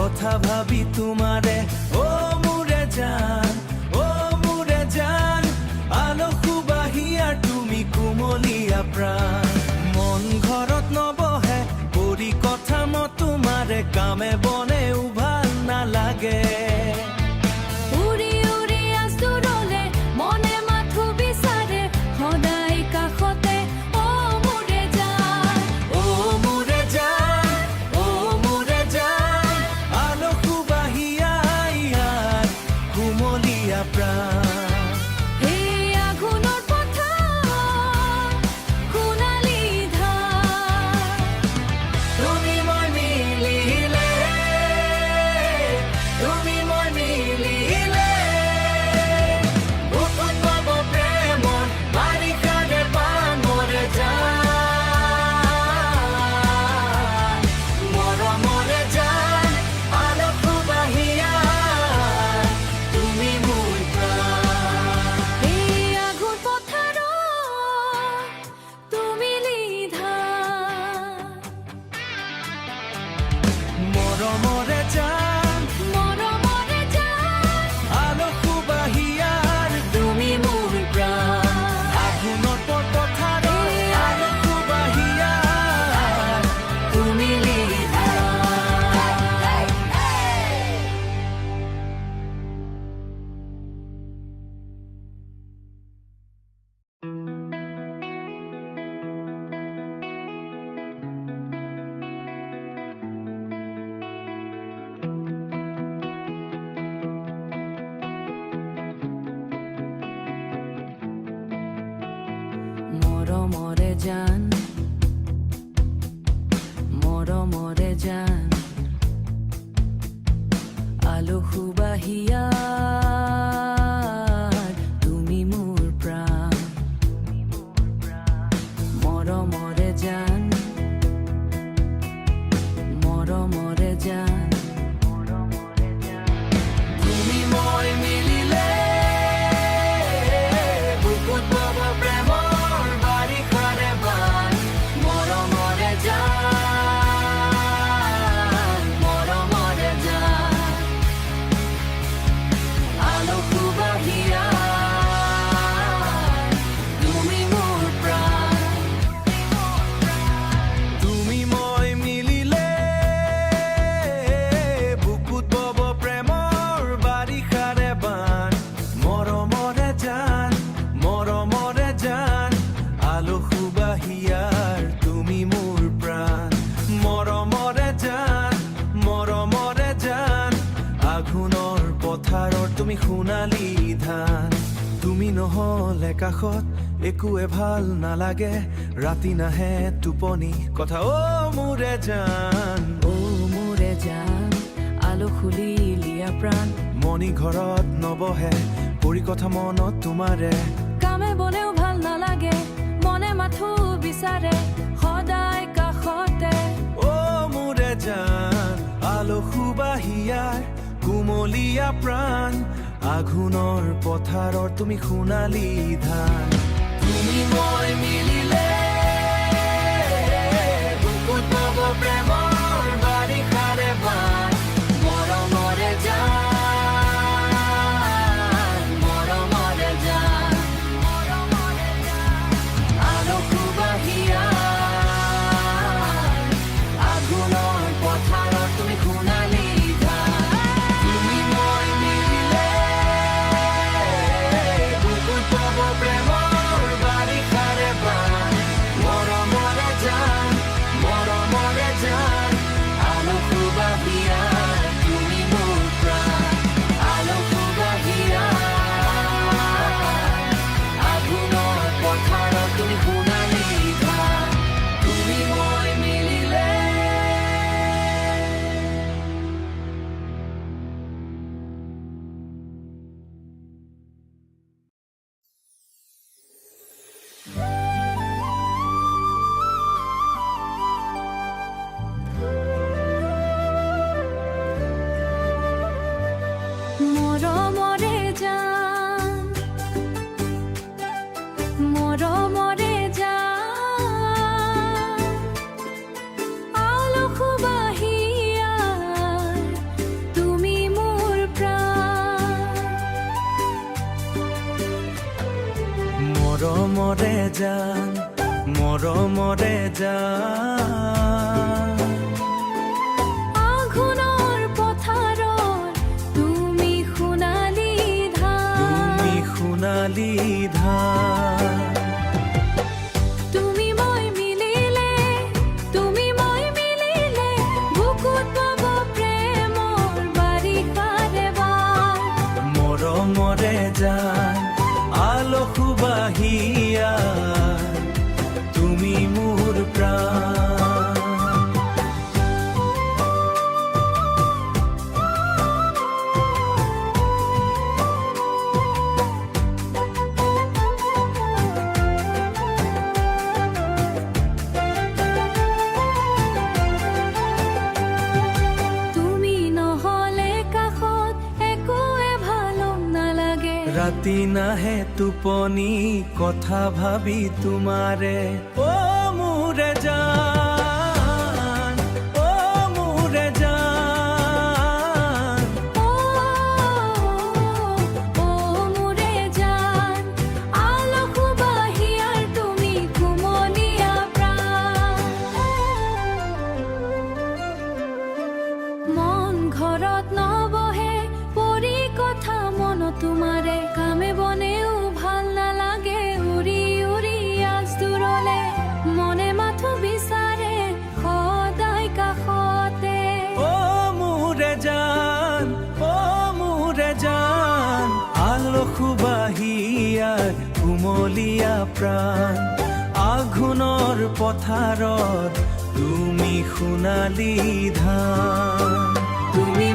কথা ভাবি তোমাৰে ও মুৰে জান, ও মুৰে জান, আলো সুবাহিয়া তুমি কুমলীয়া প্ৰাণ। মন ঘৰত নবহে কৰি কথা মই তোমাৰে কামে বনেও ভাল নালাগে। উৰি উৰি আচুৰলে মনে মাথো বিচাৰে সদায় কাষতে ও মুৰে জান, ও মুৰে জান, ও মুৰে জান, আলো সুবাহিয়া ইয়াত কুমলীয়া প্ৰাণ। সেই আঘোণৰ পথাৰ সোণালী ধাৰ, তুমি মই মিলিলে, তুমি মই মিলিলে, বুকুত পাব প্ৰেমৰ বাৰিষাৰে পান মৰে জান, মৰমৰে জান, আলো সুবাহিয়া তুমি মোৰ প্ৰাণ। সেই আঘোণ পথাৰত তুমি লিধাৰ, মৰমৰে জান, মৰমৰে জান, আলো সুবাহিয়াৰ তুমি মোৰ প্ৰাণ। আঘোণৰ পথাৰত আলো সুবাহিয়াৰ তুমি লিধা। মৰমৰে জান, মৰমৰে জান, আলো সুবাহিয়াৰ তুমি মোৰ প্ৰাণ। মৰমৰে জান, মৰমৰে জান, তুমি মই মিলিলে, বুকুত পাব প্ৰেমৰ বাৰিষাৰে বান, মৰমৰে জান, মৰমৰে জান, আলো সুবাহিয়াৰ তুমি মোৰ প্ৰাণ। তুমি মই মিলিলে, বুকুত পাব প্ৰেমৰ বাৰিষাৰে বান, মৰমৰে জান, মৰমৰে জান, আলো সুবাহিয়াৰ তুমি মোৰ প্ৰাণ। মৰমৰে জান, মৰমৰে জান, আঘোণৰ পথাৰৰ তুমি সোণালী ধান। তুমি নহ'লে কাষত একোৱে ভাল নালাগে, ৰাতি নাহে টোপনি কথা ও মুৰে জান। ও মোৰে জান, আলো খুলি লিয়া প্ৰাণ, মনি ঘৰত নবহে পৰি কথা মনত তোমাৰে, কামে বনেও ভাল নালাগে মনে মাথো বিচাৰে সদায় কাষতে ও মুৰে জান, আলো সুবাহিয়াৰ কুমলীয়া প্ৰাণ। আঘোণৰ পথাৰৰ তুমি সোণালী ধান। তুমি মই মিলিলে, বুকুত পাব প্ৰেমৰ বাৰিষাৰে বান, মৰমৰে জান, মৰমৰে জান, আলো সুবাহিয়াৰ আঘোণৰ পথাৰত তুমি সোণালী ধান। তুমি মই মিলিলে, বুকুত পাব প্ৰেমৰ বাৰিষাৰে বান, মৰমৰে জান, মৰমৰে জান, জান মৰমৰে জান আঘোণৰ পথাৰত তুমি সোণালী ধান সোণালী ধান তুমি মই মিলিলে বুকুত পাব প্ৰেমৰ বাৰিষাৰে বান মৰমৰে জান আলসুবাহিয়া তুমি মোৰ প্ৰাণ তুমি নহলে কাষত একোৱে ভাল নালাগে ৰাতি নাহে টোপনি কথা ভাবি তোমাৰে অ মোৰে জান অ মোৰে জান ও মোৰে জান আলসুবাহিয়াৰ তুমি কুমলীয়া প্ৰাণ মন ঘৰত নবহে পৰি কথা মন তোমাৰে কামে বনেও ভাল নালাগে উৰি উৰি আজ দূৰলে মনে মাথো বিচাৰে সদায় কাষতে অ মোৰে জান আলসুবাহিয়াৰ কুমলীয়া প্ৰাণ আঘোণৰ পথাৰত তুমি সোণালী ধান তুমি